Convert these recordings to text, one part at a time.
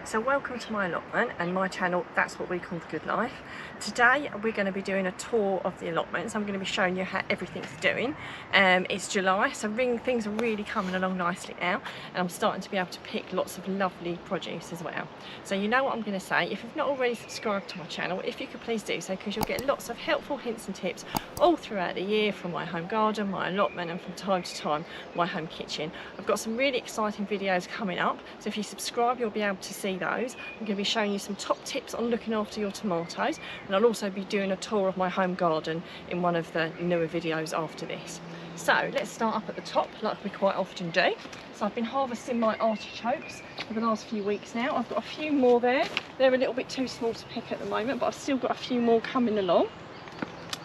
So welcome to my allotment and my channel, that's what we call the good life. Today we're going to be doing a tour of the allotments. I'm going to be showing you how everything's doing. It's July, so things are really coming along nicely now, and I'm starting to be able to pick lots of lovely produce as well. So you know what I'm going to say, if you've not already subscribed to my channel, if you could please do so, because you'll get lots of helpful hints and tips all throughout the year from my home garden, my allotment, and from time to time my home kitchen. I've got some really exciting videos coming up, so if you subscribe you'll be able to see those. I'm going to be showing you some top tips on looking after your tomatoes, and I'll also be doing a tour of my home garden in one of the newer videos after this. So let's start up at the top like we quite often do. So I've been harvesting my artichokes for the last few weeks now. I've got a few more there. They're a little bit too small to pick at the moment, but I've still got a few more coming along.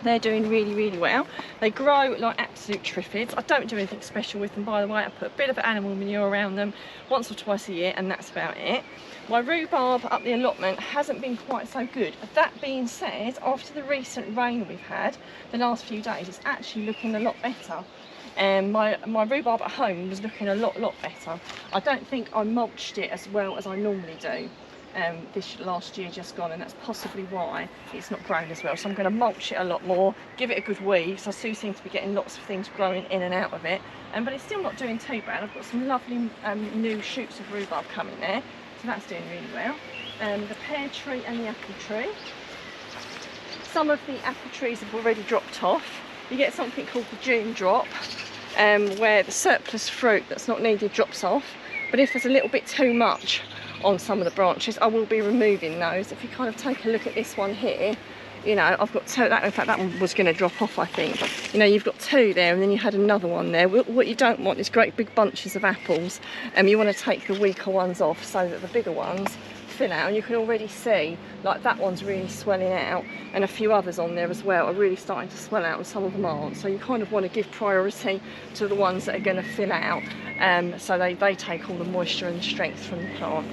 They're doing really well. They grow like absolute triffids. I don't do anything special with them, by the way. I put a bit of animal manure around them once or twice a year, and that's about it. My rhubarb up the allotment hasn't been quite so good. That being said, after the recent rain we've had the last few days, it's actually looking a lot better. My rhubarb at home was looking a lot better. I don't think I mulched it as well as I normally do. This last year just gone, and that's possibly why it's not grown as well. So I'm going to mulch it a lot more, give it a good weed. So I do seem to be getting lots of things growing in and out of it, but it's still not doing too bad. I've got some lovely new shoots of rhubarb coming there, so that's doing really well. The pear tree and the apple tree. Some of the apple trees have already dropped off. You get something called the June drop, where the surplus fruit that's not needed drops off, but if there's a little bit too much on some of the branches, I will be removing those. If you kind of take a look at this one here, you know, I've got two. In fact, that one was going to drop off, I think. You know, you've got two there, and then you had another one there. What you don't want is great big bunches of apples, and you want to take the weaker ones off so that the bigger ones fill out. And you can already see, like, that one's really swelling out, and a few others on there as well are really starting to swell out, and some of them aren't. So you kind of want to give priority to the ones that are going to fill out, so they take all the moisture and strength from the plant.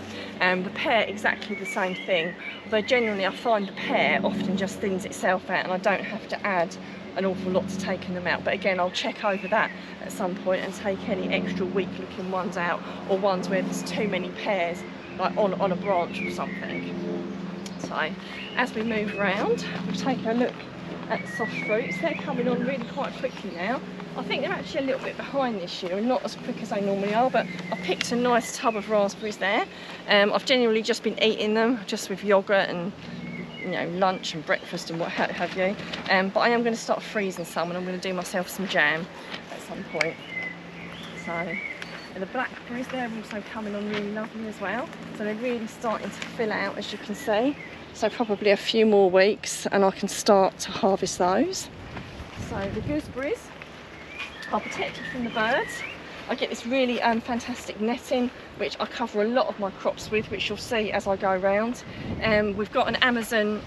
The pear, exactly the same thing, although generally I find the pear often just thins itself out and I don't have to add an awful lot to taking them out. But again, I'll check over that at some point and take any extra weak looking ones out, or ones where there's too many pears, like on a branch or something. So as we move around, we'll take a look at the soft fruits. They're coming on really quite quickly now. I think they're actually a little bit behind this year and not as quick as they normally are, but I picked a nice tub of raspberries there. I've generally just been eating them just with yogurt and, you know, lunch and breakfast and what have you. But I am going to start freezing some, and I'm going to do myself some jam at some point. So, and the blackberries, they're also coming on really lovely as well. So they're really starting to fill out, as you can see. So probably a few more weeks and I can start to harvest those. So the gooseberries are protected from the birds. I get this really fantastic netting, which I cover a lot of my crops with, which you'll see as I go around. We've got an Amazon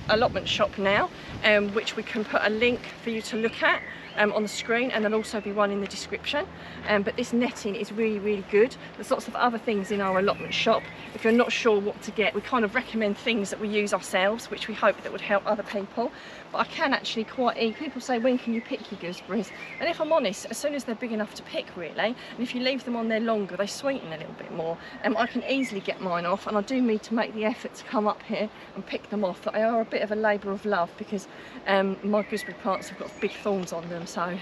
allotment shop now, which we can put a link for you to look at on the screen, and there'll also be one in the description. But this netting is really good. There's lots of other things in our allotment shop. If you're not sure what to get, we kind of recommend things that we use ourselves, which we hope that would help other people. But I can actually quite eat. People say, when can you pick your gooseberries? And if I'm honest, as soon as they're big enough to pick, really, and if you leave them on there longer, they sweeten a little bit more. I can easily get mine off, and I do need to make the effort to come up here and pick them off. But they are a bit of a labour of love, because my gooseberry plants have got big thorns on them. So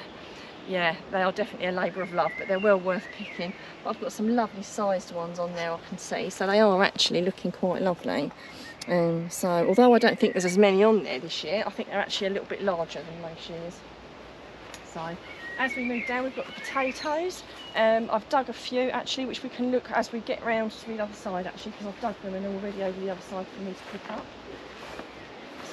yeah, they are definitely a labour of love, but they're well worth picking. But I've got some lovely sized ones on there, I can see, so they are actually looking quite lovely. So although I don't think there's as many on there this year, I think they're actually a little bit larger than most years. So as we move down, we've got the potatoes. I've dug a few actually, which we can look as we get round to the other side, actually, because I've dug them and they're already over the other side for me to pick up.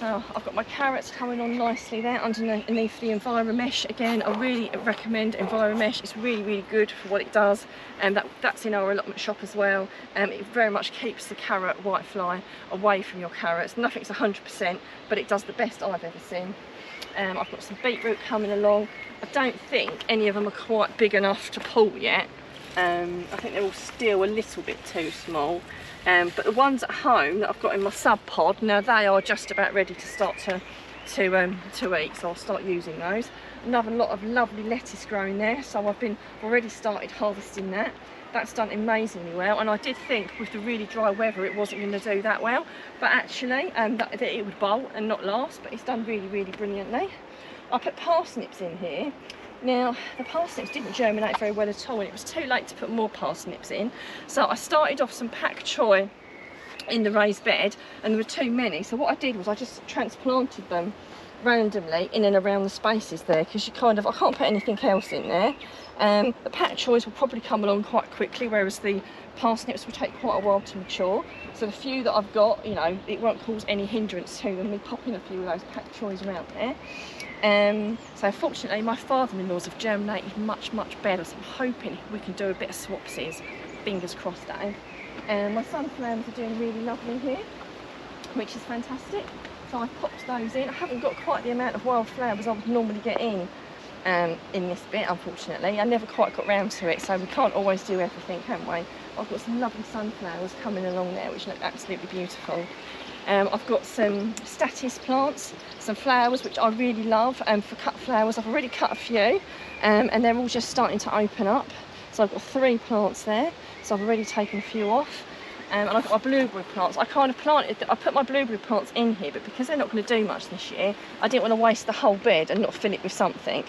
So I've got my carrots coming on nicely there underneath the EnviroMesh. Again, I really recommend EnviroMesh. It's really good for what it does, and that's in our allotment shop as well. It very much keeps the carrot whitefly away from your carrots. Nothing's 100%, but it does the best I've ever seen. I've got some beetroot coming along. I don't think any of them are quite big enough to pull yet. I think they're all still a little bit too small. But the ones at home that I've got in my Subpod, now they are just about ready to start to eat, so I'll start using those. Another lot of lovely lettuce growing there, so I've already started harvesting that. that's done amazingly well, and I did think with the really dry weather it wasn't going to do that well, but actually that it would bolt and not last, but it's done really, really brilliantly. I put parsnips in here. Now, the parsnips didn't germinate very well at all, and it was too late to put more parsnips in. So I started off some pak choi in the raised bed, and there were too many. So what I did was I just transplanted them randomly in and around the spaces there, because you kind of, I can't put anything else in there. The pak choys will probably come along quite quickly, whereas the parsnips will take quite a while to mature. So the few that I've got, you know, it won't cause any hindrance to them, me popping a few of those pak choys around there. So fortunately my father-in-laws have germinated much better, so I'm hoping we can do a bit of swapsies, fingers crossed that. My sunflowers are doing really lovely here, which is fantastic. So I popped those in. I haven't got quite the amount of wildflowers I would normally get in this bit, unfortunately. I never quite got round to it, so we can't always do everything, can we? I've got some lovely sunflowers coming along there, which look absolutely beautiful. I've got some statice plants, some flowers which I really love, for cut flowers. I've already cut a few, and they're all just starting to open up. So I've got 3 plants there, so I've already taken a few off. And I've got my blueberry plants. I put my blueberry plants in here, but because they're not going to do much this year, I didn't want to waste the whole bed and not fill it with something.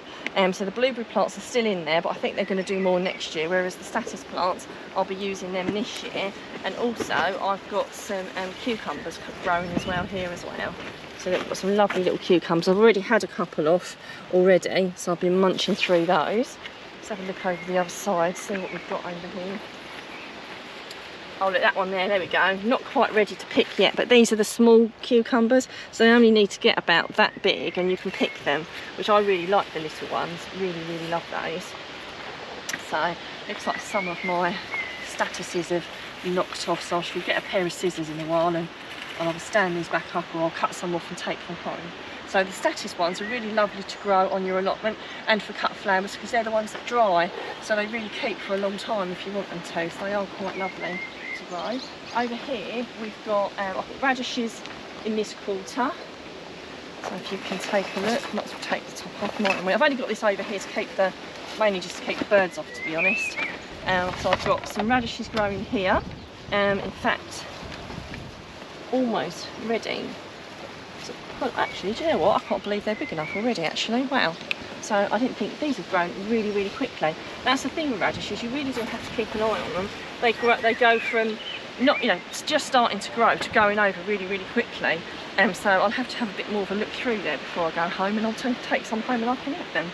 So the blueberry plants are still in there, but I think they're going to do more next year, whereas the statice plants, I'll be using them this year. And also I've got some cucumbers growing as well here as well. So I've got some lovely little cucumbers. I've already had a couple off already, so I've been munching through those. Let's have a look over the other side, see what we've got over here. Oh look, that one there we go. Not quite ready to pick yet, but these are the small cucumbers, so they only need to get about that big and you can pick them, which I really like the little ones, really love those. So looks like some of my statuses have knocked off, so I should get a pair of scissors in a while and I'll either stand these back up or I'll cut some off and take them home. So the statice ones are really lovely to grow on your allotment and for cut flowers, because they're the ones that dry, so they really keep for a long time if you want them to, so they are quite lovely to grow. Over here we've got, I've got radishes in this quarter, so if you can take a look, might as well take the top off, mightn't we? I've only got this over here to keep mainly just to keep the birds off, to be honest. So I've got some radishes growing here, in fact almost ready. Well, actually, do you know what? I can't believe they're big enough already, actually. Wow. So I didn't think these have grown really quickly. That's the thing with radishes, you really do have to keep an eye on them. They go from not, you know, just starting to grow to going over really quickly. So I'll have to have a bit more of a look through there before I go home, and I'll take some home and I can eat them.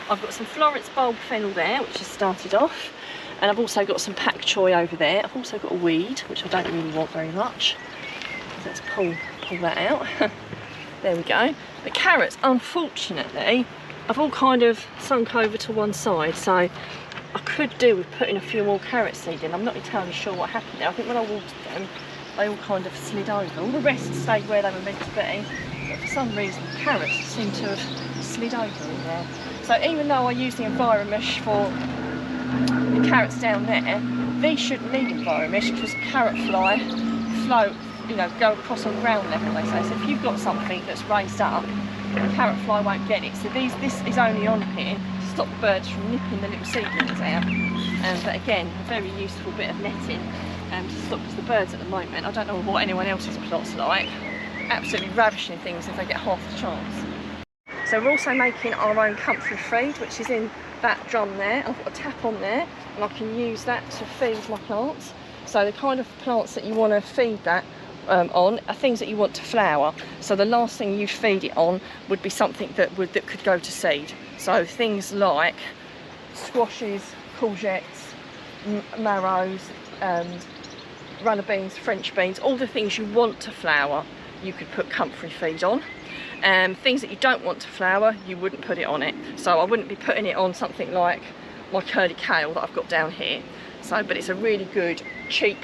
I've got some Florence bulb fennel there, which has started off, and I've also got some pak choi over there. I've also got a weed, which I don't really want very much. Let's pull that out. There we go. The carrots, unfortunately, I've all kind of sunk over to one side, so I could do with putting a few more carrot seed in. I'm not entirely sure what happened there. I think when I watered them, they all kind of slid over. All the rest stayed where they were meant to be, but for some reason the carrots seem to have slid over in there. So even though I use the Enviromesh for the carrots down there, these shouldn't need Enviromesh because carrot fly float, you know, go across on ground level, they say. So if you've got something that's raised up, the carrot fly won't get it. So this is only on here to stop the birds from nipping the little seedlings out. But again, a very useful bit of netting to stop, because the birds at the moment, I don't know what anyone else's plots like, absolutely ravishing things if they get half the chance. So we're also making our own comfrey feed, which is in that drum there. I've got a tap on there, and I can use that to feed my plants. So the kind of plants that you want to feed that on are things that you want to flower. So the last thing you'd feed it on would be something that could go to seed. So things like squashes, courgettes, marrows, runner beans, French beans, all the things you want to flower, you could put comfrey feed on. Things that you don't want to flower, you wouldn't put it on it. So I wouldn't be putting it on something like my curly kale that I've got down here. So, but it's a really good, cheap,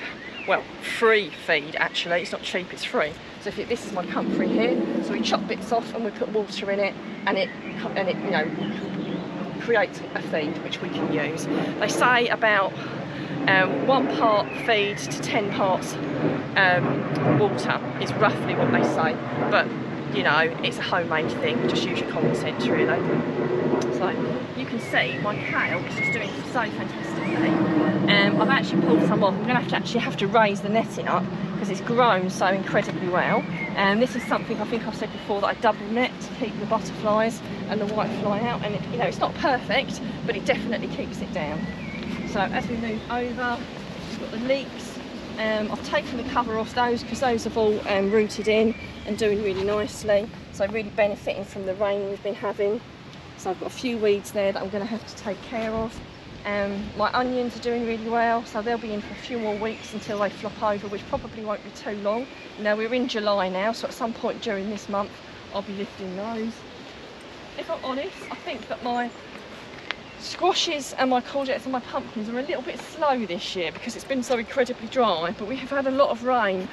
well, free feed actually. It's not cheap, it's free. So this is my comfrey here. So we chop bits off and we put water in it, and it you know, creates a feed which we can use. They say about 1 part feed to 10 parts water is roughly what they say, but you know, it's a homemade thing, just use your common sense really. So So you can see my kale is just doing so fantastically. I've actually pulled some off. I'm going to actually have to raise the netting up because it's grown so incredibly well. And this is something I think I've said before, that I double net to keep the butterflies and the white fly out. And you know, it's not perfect, but it definitely keeps it down. So as we move over, we've got the leeks. I've taken the cover off those because those have all rooted in and doing really nicely. So really benefiting from the rain we've been having. So I've got a few weeds there that I'm going to have to take care of. My onions are doing really well, so they'll be in for a few more weeks until they flop over, which probably won't be too long. Now we're in July now, so at some point during this month I'll be lifting those. If I'm honest, I think that my squashes and my courgettes and my pumpkins are a little bit slow this year because it's been so incredibly dry, but we have had a lot of rain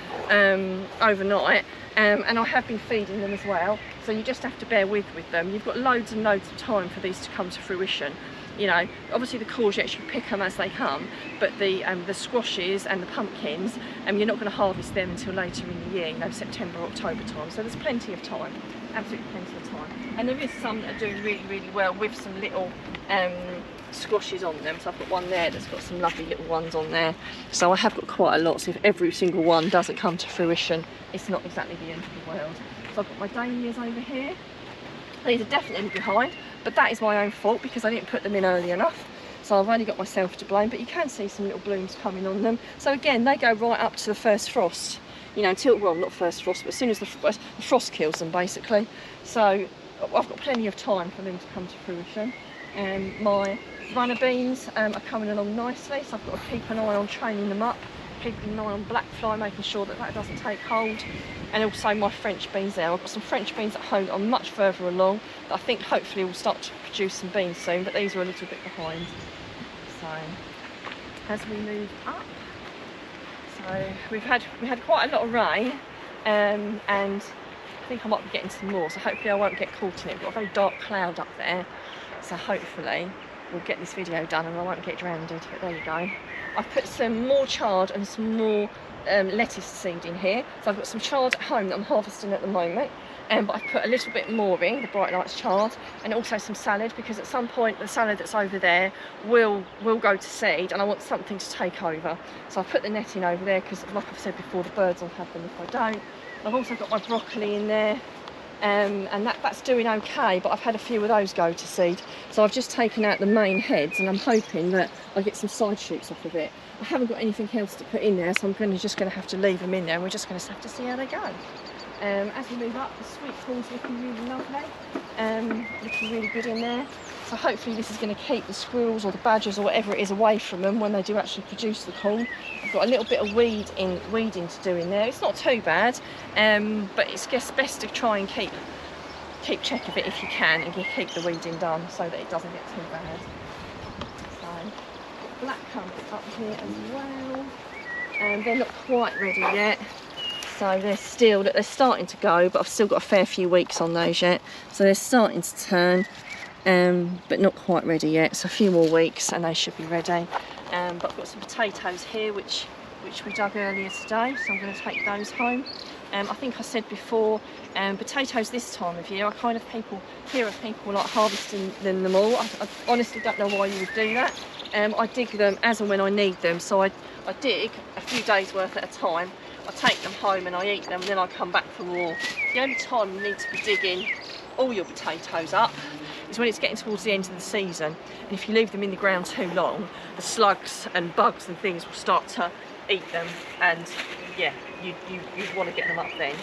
overnight, and I have been feeding them as well, so you just have to bear with them. You've got loads and loads of time for these to come to fruition. You know, obviously the courgettes, you pick them as they come, but the squashes and the pumpkins, you're not going to harvest them until later in the year, you know, September, October time, so there's plenty of time, absolutely plenty of time. And there is some that are doing really, really well with some little squashes on them. So I've got one there that's got some lovely little ones on there. So I have got quite a lot, so if every single one doesn't come to fruition, it's not exactly the end of the world. So I've got my dahlias over here. These are definitely behind, but that is my own fault because I didn't put them in early enough. So I've only got myself to blame, but you can see some little blooms coming on them. So again, they go right up to the first frost, you know, until, well, not first frost, but as soon as the frost kills them, basically. So I've got plenty of time for them to come to fruition. My runner beans are coming along nicely, so I've got to keep an eye on training them up, keeping an eye on black fly, making sure that that doesn't take hold. And also my French beans there. I've got some French beans at home that are much further along that I think hopefully will start to produce some beans soon, but these are a little bit behind. So as we move up, so we had quite a lot of rain, and I think I might be getting some more, so hopefully I won't get caught in it. We've got a very dark cloud up there, so hopefully we'll get this video done and I won't get drowned, but there you go. I've put some more chard and some more lettuce seed in here. So I've got some chard at home that I'm harvesting at the moment, but I've put a little bit more in, the Bright Lights chard, and also some salad, because at some point the salad that's over there will go to seed and I want something to take over. So I've put the netting over there because, like I've said before, the birds will have them if I don't. I've also got my broccoli in there, and that's doing okay, but I've had a few of those go to seed. So I've just taken out the main heads and I'm hoping that I get some side shoots off of it. I haven't got anything else to put in there, so I'm just going to have to leave them in there and we're just going to have to see how they go. As we move up, the Sweetcorn's looking really lovely, looking really good in there. So hopefully this is going to keep the squirrels or the badgers or whatever it is away from them when they do actually produce the corn. I've got a little bit of weeding to do in there. It's not too bad, but it's just best to try and keep check of it if you can and keep the weeding done so that it doesn't get too bad. So black currants up here as well, and they're not quite ready yet. So they're starting to go, but I've still got a fair few weeks on those yet. So they're starting to turn, but not quite ready yet. So a few more weeks and they should be ready. But I've got some potatoes here which we dug earlier today, so I'm going to take those home. I think I said before, potatoes this time of year, I kind of hear of people like harvesting them all. I honestly don't know why you would do that. I dig them as and when I need them, so I dig a few days worth at a time. I take them home and I eat them, and then I come back for more. The only time you need to be digging all your potatoes up is when it's getting towards the end of the season, and if you leave them in the ground too long, the slugs and bugs and things will start to eat them, and yeah, you'd want to get them up then.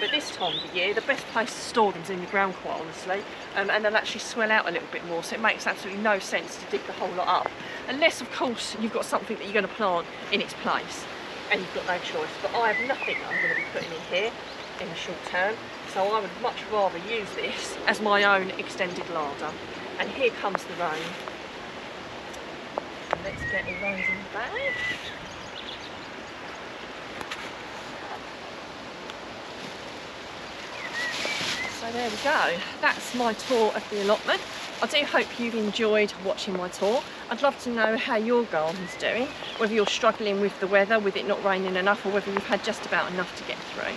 But this time of the year, the best place to store them is in the ground, quite honestly, and they'll actually swell out a little bit more, so it makes absolutely no sense to dig the whole lot up, unless of course you've got something that you're going to plant in its place and you've got no choice. But I have nothing that I'm going to be putting in here in the short term, so I would much rather use this as my own extended larder. And here comes the rain. So let's get all those in the bag. So there we go, that's my tour of the allotment. I do hope you've enjoyed watching my tour. I'd love to know how your garden's doing, whether you're struggling with the weather, with it not raining enough, or whether you've had just about enough to get through.